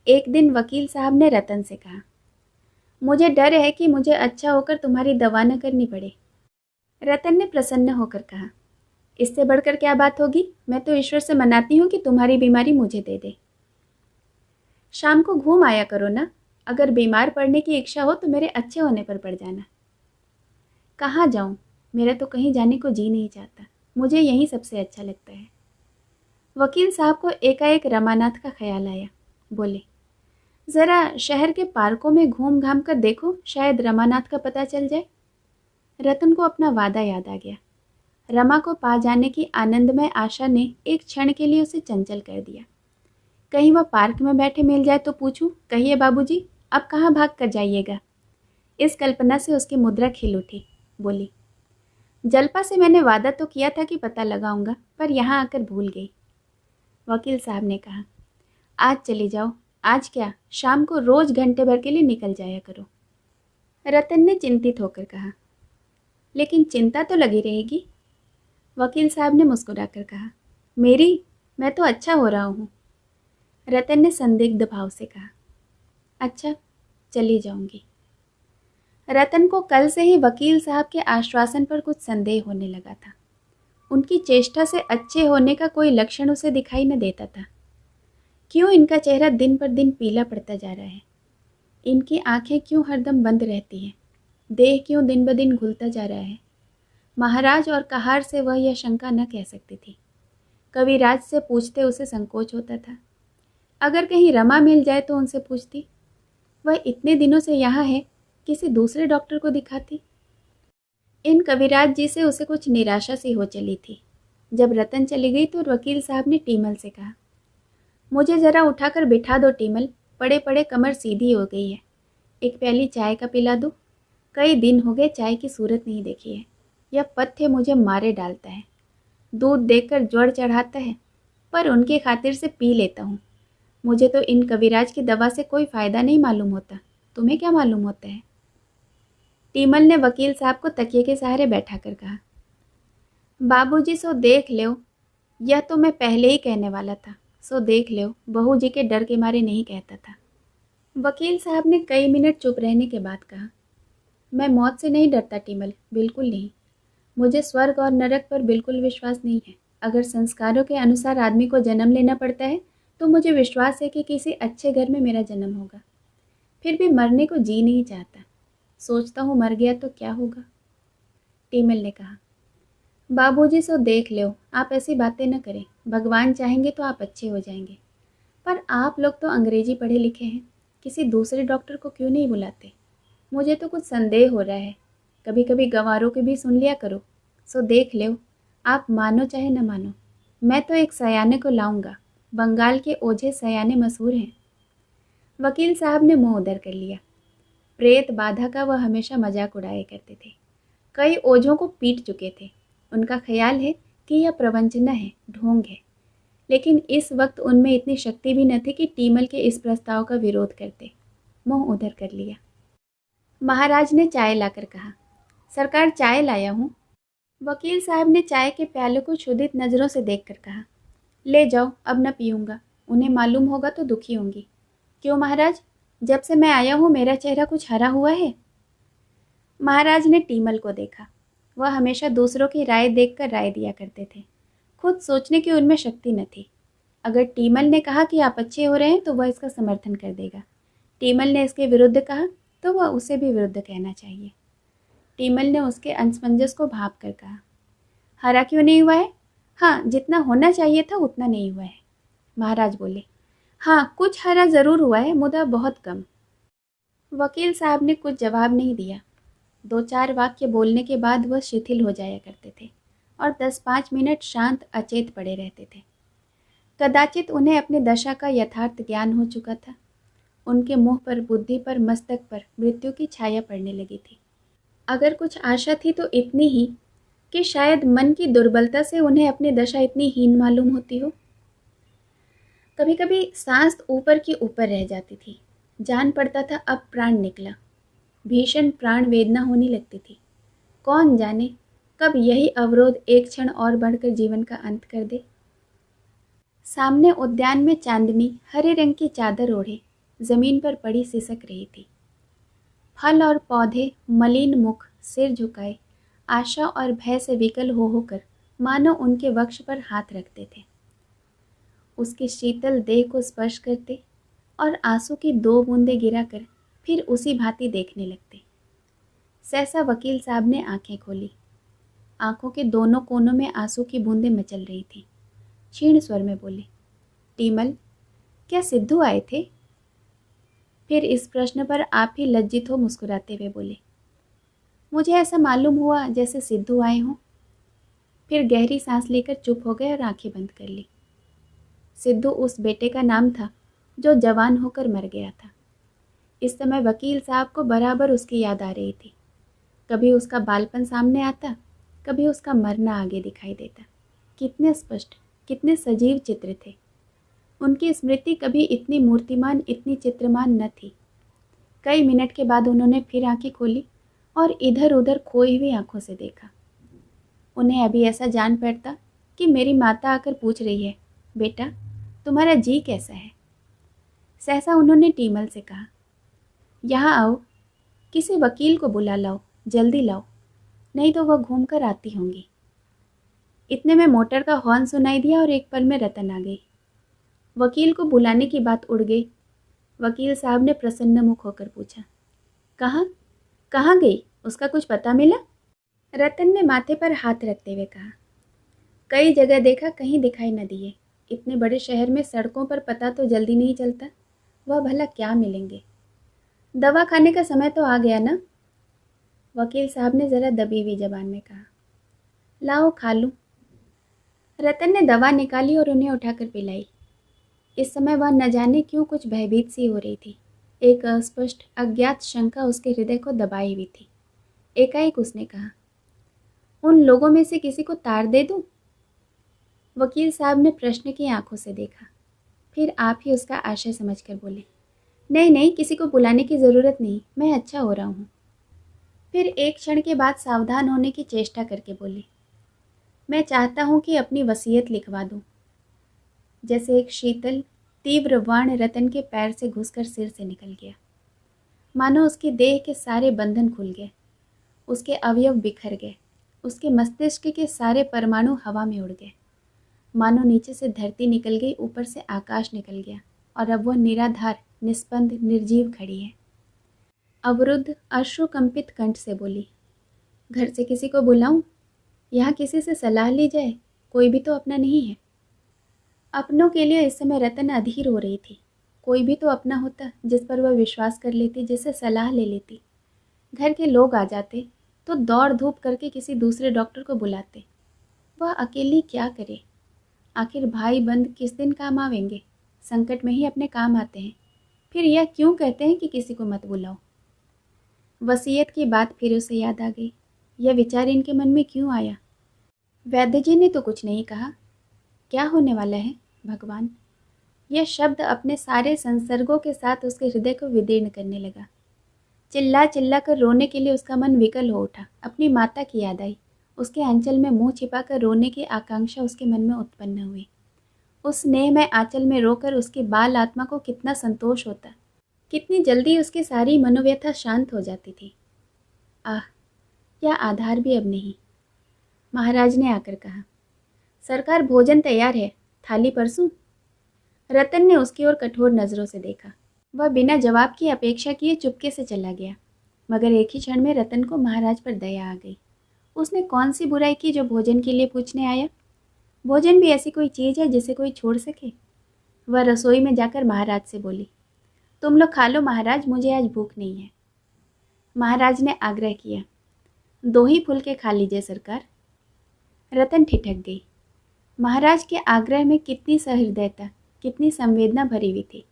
एक दिन वकील साहब ने रतन से कहा, मुझे डर है कि मुझे अच्छा होकर तुम्हारी दवा न करनी पड़े। रतन ने प्रसन्न होकर कहा, इससे बढ़कर क्या बात होगी? मैं तो ईश्वर से मनाती हूँ कि तुम्हारी बीमारी मुझे दे दे। शाम को घूम आया करो ना। अगर बीमार पड़ने की इच्छा हो तो मेरे अच्छे होने पर पड़ जाना। कहाँ जाऊँ? मेरा तो कहीं जाने को जी नहीं चाहता। मुझे यहीं सबसे अच्छा लगता है। वकील साहब को एकाएक रमानाथ का ख्याल आया। बोले, ज़रा शहर के पार्कों में घूम घाम कर देखो, शायद रमानाथ का पता चल जाए। रतन को अपना वादा याद आ गया। रमा को पा जाने की आनंदमय आशा ने एक क्षण के लिए उसे चंचल कर दिया। कहीं वह पार्क में बैठे मिल जाए तो पूछूं, कहिए बाबूजी, अब कहाँ भाग कर जाइएगा? इस कल्पना से उसकी मुद्रा खिल उठी। बोली, जल्पा से मैंने वादा तो किया था कि पता लगाऊंगा, पर यहाँ आकर भूल गई। वकील साहब ने कहा, आज चली जाओ। आज क्या, शाम को रोज घंटे भर के लिए निकल जाया करो। रतन ने चिंतित होकर कहा, लेकिन चिंता तो लगी रहेगी। वकील साहब ने मुस्कुराकर कहा, मेरी? मैं तो अच्छा हो रहा हूँ। रतन ने संदिग्ध भाव से कहा, अच्छा, चली जाऊंगी। रतन को कल से ही वकील साहब के आश्वासन पर कुछ संदेह होने लगा था। उनकी चेष्टा से अच्छे होने का कोई लक्षण उसे दिखाई न देता था। क्यों इनका चेहरा दिन पर दिन पीला पड़ता जा रहा है? इनकी आंखें क्यों हरदम बंद रहती हैं? देह क्यों दिन ब दिन घुलता जा रहा है? महाराज और कहार से वह यह शंका न कह सकती थी। कविराज से पूछते उसे संकोच होता था। अगर कहीं रमा मिल जाए तो उनसे पूछती। वह इतने दिनों से यहाँ है, किसी दूसरे डॉक्टर को दिखाती। इन कविराज जी से उसे कुछ निराशा सी हो चली थी। जब रतन चली गई तो वकील साहब ने टीमल से कहा, मुझे ज़रा उठाकर बिठा दो टीमल, पड़े पड़े कमर सीधी हो गई है। एक प्याली चाय का पिला दो। कई दिन हो गए चाय की सूरत नहीं देखी है। यह पथ्य मुझे मारे डालता है। दूध देकर ज्वर चढ़ाता है, पर उनकी खातिर से पी लेता हूँ। मुझे तो इन कविराज की दवा से कोई फ़ायदा नहीं मालूम होता। तुम्हें क्या मालूम होता है? टीमल ने वकील साहब को तकिए के सहारे बैठा कर कहा, बाबूजी सो देख लो। यह तो मैं पहले ही कहने वाला था। सो देख लो, बहू जी के डर के मारे नहीं कहता था। वकील साहब ने कई मिनट चुप रहने के बाद कहा, मैं मौत से नहीं डरता टीमल, बिल्कुल नहीं। मुझे स्वर्ग और नरक पर बिल्कुल विश्वास नहीं है। अगर संस्कारों के अनुसार आदमी को जन्म लेना पड़ता है तो मुझे विश्वास है कि किसी अच्छे घर में मेरा जन्म होगा। फिर भी मरने को जी नहीं चाहता। सोचता हूँ मर गया तो क्या होगा। टीमल ने कहा, बाबूजी सो देख लो, आप ऐसी बातें न करें। भगवान चाहेंगे तो आप अच्छे हो जाएंगे। पर आप लोग तो अंग्रेजी पढ़े लिखे हैं, किसी दूसरे डॉक्टर को क्यों नहीं बुलाते? मुझे तो कुछ संदेह हो रहा है। कभी कभी गंवारों के भी सुन लिया करो। सो देख लो, आप मानो चाहे न मानो। मैं तो एक सयाने को लाऊंगा। बंगाल के ओझे सयाने मशहूर हैं। वकील साहब ने मुंह उधर कर लिया। प्रेत बाधा का वह हमेशा मजाक उड़ाया करते थे। कई ओझों को पीट चुके थे। उनका ख्याल है कि यह प्रवंचना है, ढोंग है। लेकिन इस वक्त उनमें इतनी शक्ति भी न थी कि टीमल के इस प्रस्ताव का विरोध करते। मुंह उधर कर लिया। महाराज ने चाय लाकर कहा, सरकार चाय लाया हूँ। वकील साहब ने चाय के प्याले को क्षुधित नज़रों से देखकर कहा, ले जाओ, अब न पीऊँगा। उन्हें मालूम होगा तो दुखी होंगी। क्यों महाराज, जब से मैं आया हूँ मेरा चेहरा कुछ हरा हुआ है? महाराज ने टीमल को देखा। वह हमेशा दूसरों की राय देखकर राय दिया करते थे। खुद सोचने की उनमें शक्ति न थी। अगर टीमल ने कहा कि आप अच्छे हो रहे हैं तो वह इसका समर्थन कर देगा। टीमल ने इसके विरुद्ध कहा तो वह उसे भी विरुद्ध कहना चाहिए। टीमल ने उसके असमंजस को भाप कर कहा, हरा क्यों नहीं हुआ है? हाँ, जितना होना चाहिए था उतना नहीं हुआ है। महाराज बोले, हाँ, कुछ हरा ज़रूर हुआ है, मुदा बहुत कम। वकील साहब ने कुछ जवाब नहीं दिया। 2-4 वाक्य बोलने के बाद वह शिथिल हो जाया करते थे और 10-5 मिनट शांत अचेत पड़े रहते थे। कदाचित उन्हें अपनी दशा का यथार्थ ज्ञान हो चुका था। उनके मुंह पर, बुद्धि पर, मस्तक पर मृत्यु की छाया पड़ने लगी थी। अगर कुछ आशा थी तो इतनी ही कि शायद मन की दुर्बलता से उन्हें अपनी दशा इतनी हीन मालूम होती हो। कभी कभी सांस ऊपर की ऊपर रह जाती थी। जान पड़ता था अब प्राण निकला। भीषण प्राण वेदना होने लगती थी। कौन जाने कब यही अवरोध एक क्षण और बढ़कर जीवन का अंत कर दे। सामने उद्यान में चांदनी हरे रंग की चादर ओढ़े जमीन पर पड़ी सिसक रही थी। फल और पौधे मलिन मुख सिर झुकाए आशा और भय से विकल हो होकर मानो उनके वक्ष पर हाथ रखते थे। उसके शीतल देह को स्पर्श करते और आंसू की 2 बूंदें गिराकर फिर उसी भांति देखने लगते। सहसा वकील साहब ने आंखें खोली। आंखों के दोनों कोनों में आंसू की बूंदें मचल रही थीं। क्षीण स्वर में बोले, टीमल, क्या सिद्धू आए थे? फिर इस प्रश्न पर आप ही लज्जित हो मुस्कुराते हुए बोले, मुझे ऐसा मालूम हुआ जैसे सिद्धू आए हों। फिर गहरी सांस लेकर चुप हो गए और आंखें बंद कर ली। सिद्धू उस बेटे का नाम था जो जवान होकर मर गया था। इस समय वकील साहब को बराबर उसकी याद आ रही थी। कभी उसका बालपन सामने आता, कभी उसका मरना आगे दिखाई देता। कितने स्पष्ट, कितने सजीव चित्र थे। उनकी स्मृति कभी इतनी मूर्तिमान, इतनी चित्रमान न थी। कई मिनट के बाद उन्होंने फिर आंखें खोली और इधर उधर खोई हुई आंखों से देखा। उन्हें अभी ऐसा जान पड़ता कि मेरी माता आकर पूछ रही है, बेटा तुम्हारा जी कैसा है? सहसा उन्होंने टीमल से कहा, यहाँ आओ, किसी वकील को बुला लाओ, जल्दी लाओ, नहीं तो वह घूम कर आती होंगी। इतने में मोटर का हॉर्न सुनाई दिया और एक पल में रतन आ गई। वकील को बुलाने की बात उड़ गई। वकील साहब ने प्रसन्न मुख होकर पूछा, कहाँ गई? उसका कुछ पता मिला? रतन ने माथे पर हाथ रखते हुए कहा, कई जगह देखा, कहीं दिखाई न दिए। इतने बड़े शहर में सड़कों पर पता तो जल्दी नहीं चलता, वह भला क्या मिलेंगे। दवा खाने का समय तो आ गया ना, वकील साहब ने ज़रा दबी हुई जबान में कहा। लाओ खा लूं। रतन ने दवा निकाली और उन्हें उठाकर पिलाई। इस समय वह न जाने क्यों कुछ भयभीत सी हो रही थी। एक अस्पष्ट अज्ञात शंका उसके हृदय को दबाई हुई थी। एकाएक उसने कहा, उन लोगों में से किसी को तार दे दूं? वकील साहब ने प्रश्न की आंखों से देखा, फिर आप ही उसका आशय समझकर बोले, नहीं नहीं, किसी को बुलाने की ज़रूरत नहीं, मैं अच्छा हो रहा हूँ। फिर एक क्षण के बाद सावधान होने की चेष्टा करके बोले, मैं चाहता हूँ कि अपनी वसीयत लिखवा दूँ। जैसे एक शीतल तीव्र वाण रतन के पैर से घुसकर सिर से निकल गया। मानो उसकी देह के सारे बंधन खुल गए, उसके अवयव बिखर गए, उसके मस्तिष्क के सारे परमाणु हवा में उड़ गए। मानो नीचे से धरती निकल गई, ऊपर से आकाश निकल गया, और अब वह निराधार, निस्पंद, निर्जीव खड़ी है। अवरुद्ध अश्रुकंपित कंठ से बोली, घर से किसी को बुलाऊं? यहाँ किसी से सलाह ली जाए? कोई भी तो अपना नहीं है। अपनों के लिए इस समय रतन अधीर हो रही थी। कोई भी तो अपना होता जिस पर वह विश्वास कर लेती, जिससे सलाह ले लेती। घर के लोग आ जाते तो दौड़ धूप करके किसी दूसरे डॉक्टर को बुलाते। वह अकेली क्या करे? आखिर भाई बंद किस दिन काम आवेंगे? संकट में ही अपने काम आते हैं। फिर यह क्यों कहते हैं कि किसी को मत बुलाओ? वसीयत की बात फिर उसे याद आ गई। यह विचार इनके मन में क्यों आया? वैद्य जी ने तो कुछ नहीं कहा। क्या होने वाला है भगवान? यह शब्द अपने सारे संसर्गों के साथ उसके हृदय को विदीर्ण करने लगा। चिल्ला चिल्ला कर रोने के लिए उसका मन विकल हो उठा। अपनी माता की याद आई। उसके आंचल में मुंह छिपाकर रोने की आकांक्षा उसके मन में उत्पन्न हुई। उस स्नेह में आंचल में रोकर उसकी बाल आत्मा को कितना संतोष होता, कितनी जल्दी उसकी सारी मनोव्यथा शांत हो जाती थी। आह, यह आधार भी अब नहीं। महाराज ने आकर कहा, सरकार भोजन तैयार है, थाली परसूं? रतन ने उसकी ओर कठोर नज़रों से देखा। वह बिना जवाब की अपेक्षा किए चुपके से चला गया, मगर एक ही क्षण में रतन को महाराज पर दया आ गई। उसने कौन सी बुराई की जो भोजन के लिए पूछने आया? भोजन भी ऐसी कोई चीज़ है जिसे कोई छोड़ सके? वह रसोई में जाकर महाराज से बोली, तुम लोग खा लो महाराज, मुझे आज भूख नहीं है। महाराज ने आग्रह किया, 2 ही फुलके खा लीजिए सरकार। रतन ठिठक गई। महाराज के आग्रह में कितनी सहृदयता, कितनी संवेदना भरी हुई थी।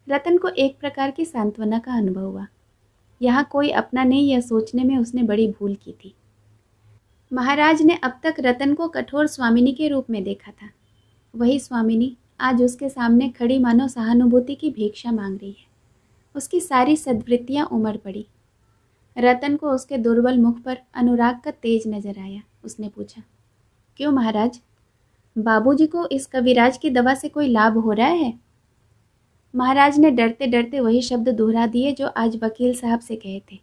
रतन को एक प्रकार की सांत्वना का अनुभव हुआ। यहाँ कोई अपना नहीं, यह सोचने में उसने बड़ी भूल की थी। महाराज ने अब तक रतन को कठोर स्वामिनी के रूप में देखा था। वही स्वामिनी आज उसके सामने खड़ी मानो सहानुभूति की भिक्षा मांग रही है। उसकी सारी सद्वृत्तियाँ उमड़ पड़ी। रतन को उसके दुर्बल मुख पर अनुराग का तेज नजर आया। उसने पूछा, क्यों महाराज, बाबूजी को इस कविराज की दवा से कोई लाभ हो रहा है? महाराज ने डरते डरते वही शब्द दोहरा दिए जो आज वकील साहब से कहे थे।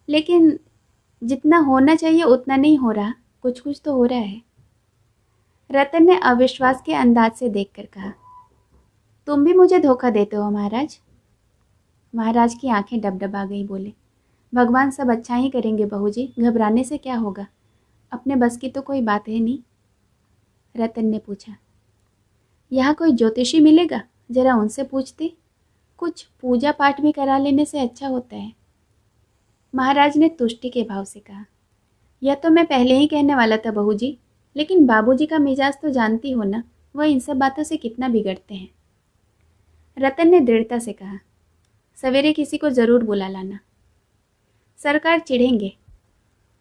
लेकिन जितना होना चाहिए उतना नहीं हो रहा, कुछ कुछ तो हो रहा है। रतन ने अविश्वास के अंदाज से देखकर कहा, तुम भी मुझे धोखा देते हो महाराज? महाराज की आंखें डबडबा गई। बोले, भगवान सब अच्छा ही करेंगे बहू जी, घबराने से क्या होगा, अपने बस की तो कोई बात है नहीं। रतन ने पूछा, यहाँ कोई ज्योतिषी मिलेगा? जरा उनसे पूछती, कुछ पूजा पाठ भी करा लेने से अच्छा होता है। महाराज ने तुष्टि के भाव से कहा, यह तो मैं पहले ही कहने वाला था बहू जी, लेकिन बाबूजी का मिजाज तो जानती हो ना, वह इन सब बातों से कितना बिगड़ते हैं। रतन ने दृढ़ता से कहा, सवेरे किसी को ज़रूर बुला लाना। सरकार चिढ़ेंगे,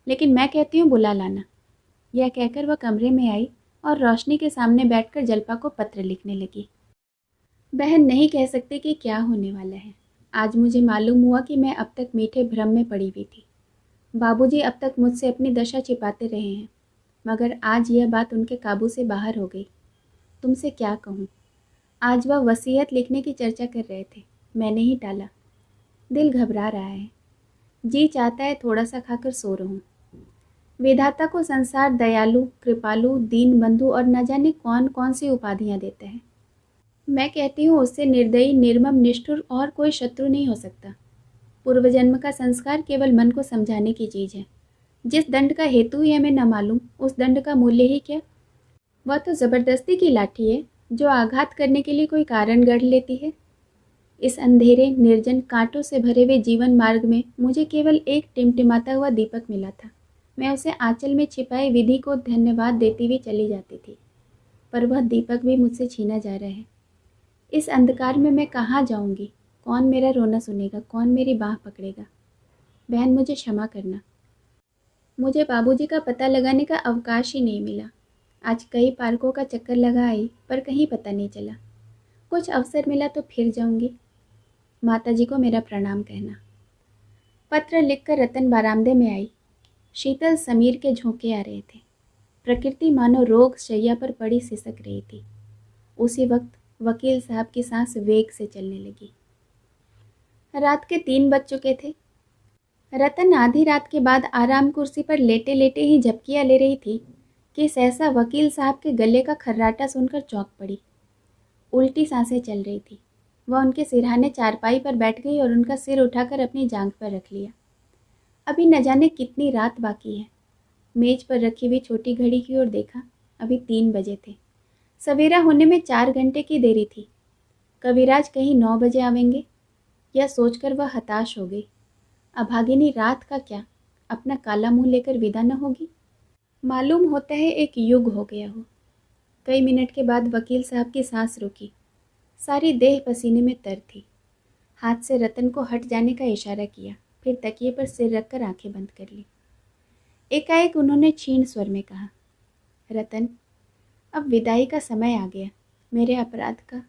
लेकिन मैं कहती हूँ बुला लाना। यह कहकर वह कमरे में आई और रोशनी के सामने बैठकर जल्पा को पत्र लिखने लगी। बहन, नहीं कह सकते कि क्या होने वाला है। आज मुझे मालूम हुआ कि मैं अब तक मीठे भ्रम में पड़ी हुई थी। बाबूजी अब तक मुझसे अपनी दशा छिपाते रहे हैं, मगर आज यह बात उनके काबू से बाहर हो गई। तुमसे क्या कहूँ, आज वह वसीयत लिखने की चर्चा कर रहे थे, मैंने ही टाला। दिल घबरा रहा है, जी चाहता है थोड़ा सा खाकर सो रहूं। विधाता को संसार दयालु, कृपालु, दीन बंधु और न जाने कौन कौन सी उपाधियां देता है। मैं कहती हूँ उससे निर्दयी, निर्मम, निष्ठुर और कोई शत्रु नहीं हो सकता। पूर्व जन्म का संस्कार केवल मन को समझाने की चीज़ है। जिस दंड का हेतु ही हमें न मालूम, उस दंड का मूल्य ही क्या, वह तो ज़बरदस्ती की लाठी है जो आघात करने के लिए कोई कारण गढ़ लेती है। इस अंधेरे, निर्जन, कांटों से भरे हुए जीवन मार्ग में मुझे केवल एक टिमटिमाता हुआ दीपक मिला था। मैं उसे आंचल में छिपाए विधि को धन्यवाद देती हुई चली जाती थी, पर वह दीपक भी मुझसे छीना जा रहा है। इस अंधकार में मैं कहाँ जाऊंगी? कौन मेरा रोना सुनेगा? कौन मेरी बाह पकड़ेगा? बहन, मुझे क्षमा करना। मुझे बाबूजी का पता लगाने का अवकाश ही नहीं मिला। आज कई पार्कों का चक्कर लगा आई, पर कहीं पता नहीं चला। कुछ अवसर मिला तो फिर जाऊंगी। माताजी को मेरा प्रणाम कहना। पत्र लिखकर रतन बरामदे में आई। शीतल समीर के झोंके आ रहे थे। प्रकृति मानो रोग शैया पर पड़ी सिसक रही थी। उसी वक्त वकील साहब की सांस वेग से चलने लगी। रात के 3 बज चुके थे। रतन आधी रात के बाद आराम कुर्सी पर लेटे लेटे ही झपकियां ले रही थी कि सहसा वकील साहब के गले का खर्राटा सुनकर चौंक पड़ी। उल्टी सांसें चल रही थी। वह उनके सिरहाने चारपाई पर बैठ गई और उनका सिर उठाकर अपनी जांघ पर रख लिया। अभी न जाने कितनी रात बाकी है। मेज पर रखी हुई छोटी घड़ी की ओर देखा। अभी 3 बजे थे। सवेरा होने में 4 घंटे की देरी थी। कविराज कहीं 9 बजे आवेंगे। यह सोचकर वह हताश हो गई। अभागिनी रात का क्या अपना काला मुंह लेकर विदा न होगी? मालूम होता है एक युग हो गया हो। कई मिनट के बाद वकील साहब की सांस रुकी। सारी देह पसीने में तर थी। हाथ से रतन को हट जाने का इशारा किया, फिर तकिए पर सिर रखकर आंखें बंद कर ली। एकाएक उन्होंने क्षीण स्वर में कहा, रतन, अब विदाई का समय आ गया। मेरे अपराध का।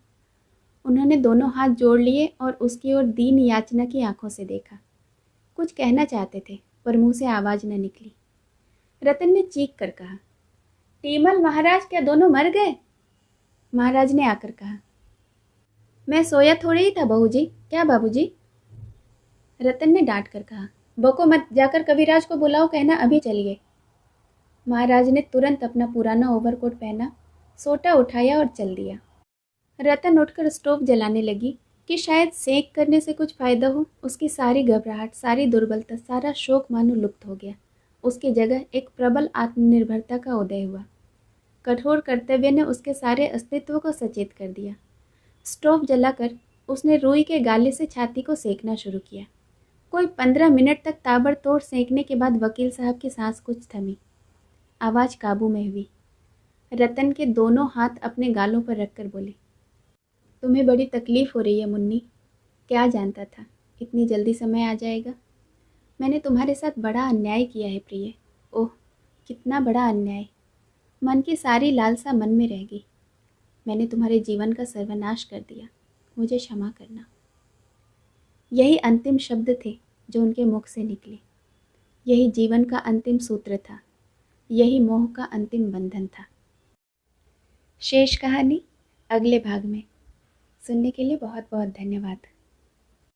उन्होंने दोनों हाथ जोड़ लिए और उसकी ओर दीन याचना की आंखों से देखा। कुछ कहना चाहते थे, पर मुंह से आवाज न निकली। रतन ने चीख कर कहा, टीमल महाराज, क्या दोनों मर गए? महाराज ने आकर कहा, मैं सोया थोड़े ही था बहूजी। क्या बाबूजी? रतन ने डांट कर कहा, बको मत, जाकर कविराज को बुलाओ, कहना अभी चलिए। महाराज ने तुरंत अपना पुराना ओवरकोट पहना, सोटा उठाया और चल दिया। रतन उठकर स्टोव जलाने लगी कि शायद सेंक करने से कुछ फायदा हो। उसकी सारी घबराहट, सारी दुर्बलता, सारा शोक मानो लुप्त हो गया। उसकी जगह एक प्रबल आत्मनिर्भरता का उदय हुआ। कठोर कर्तव्य ने उसके सारे अस्तित्व को सचेत कर दिया। स्टोव जलाकर उसने रुई के गाले से छाती को सेकना शुरू किया। कोई 15 मिनट तक ताबड़तोड़ सेंकने के बाद वकील साहब की सांस कुछ थमी। आवाज़ काबू में हुई। रतन के दोनों हाथ अपने गालों पर रखकर बोले, तुम्हें बड़ी तकलीफ हो रही है मुन्नी। क्या जानता था इतनी जल्दी समय आ जाएगा। मैंने तुम्हारे साथ बड़ा अन्याय किया है प्रिय। ओह, कितना बड़ा अन्याय। मन की सारी लालसा मन में रह गई। मैंने तुम्हारे जीवन का सर्वनाश कर दिया। मुझे क्षमा करना। यही अंतिम शब्द थे जो उनके मुख से निकले। यही जीवन का अंतिम सूत्र था। यही मोह का अंतिम बंधन था। शेष कहानी अगले भाग में। सुनने के लिए बहुत बहुत धन्यवाद।